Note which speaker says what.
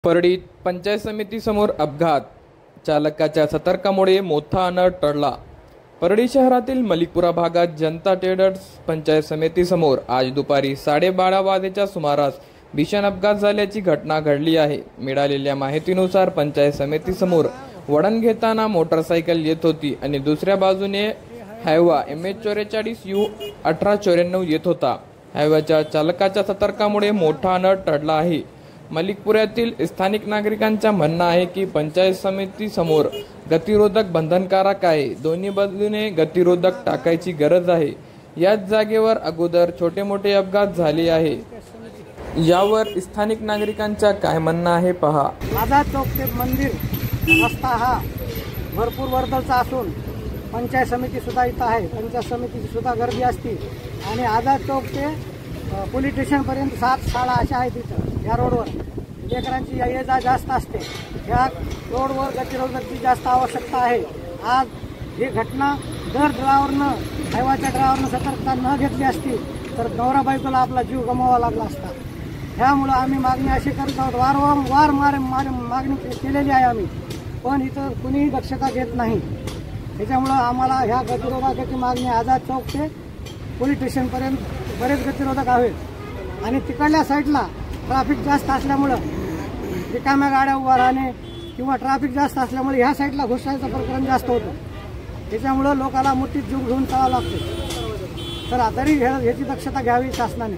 Speaker 1: परळीत पंचायत समितीसमोर अपघात, चालकाच्या सतर्कामुळे मोठा अनर्थ टळला। परळी शहरातील मलिकपुरा भागात जनता ट्रेडर्स पंचायत समितीसमोर आज दुपारी 12:30 वाजेच्या सुमारास भीषण अपघात झाल्याची घटना घडली आहे। मिळालेल्या माहितीनुसार पंचायत समितीसमोर वळण घेताना मोटरसायकल येत होती आणि दुसऱ्या बाजूने हायवा MH44U 1894 येत होता। हायवाच्या चालकाच्या सतर्कामुळे मोठा अनर्थ टळला आहे। मलिकपुरातील स्थानिक नागरिकांचा म्हणणं आहे की पंचायत समिती समोर गतिरोधक बंधनकारक आहे। दोन्ही बाजूने गतिरोधक टाकायची गरज आहे। याच जागेवर अगोदर छोटे मोठे अपघात झाले आहे। यावर स्थानिक नागरिकांचा काय म्हणणं आहे पहा।
Speaker 2: आझाद चौक ते मंदिर रस्ता हा भरपूर वर्दळचा असून पंचायत समिती सुद्धा इथं आहे। पंचायत समितीची सुद्धा गर्दी असते आणि आझाद चौक ते पोलीस स्टेशन पर्यंत 7 शाळा अशा आहेत इथं। या रोडवर लेकरांची ये जा जास्त असते। या रोडवर गतिरोधकाची जास्त आवश्यकता आहे। आज ही घटना जर ड्रायव्हरनं हायवाच्या ड्रायव्हरनं सतर्कता न घेतली असती तर नवरा बायकोला आपला जीव गमवावा लागला असता। ह्यामुळं आम्ही मागणी अशी करत आहोत, वारंवार मागणी केलेली आहे आम्ही, पण इथं कुणीही दक्षता घेत नाही। त्याच्यामुळं आम्हाला ह्या गतिरोधकाची मागणी आझाद चौक ते पोलीस स्टेशनपर्यंत बरेच गतिरोधक हवेत आणि तिकडल्या साईडला ट्रॅफिक जास्त असल्यामुळं रिकाम्या गाड्या उभा राहणे किंवा ट्रॅफिक जास्त असल्यामुळे ह्या साईडला घुसायचं प्रकरण जास्त होतं। त्याच्यामुळं लोकांना मुठीत जीव घेऊन चालावं लागतं। तर तरी ह्याची दक्षता घ्यावी शासनाने।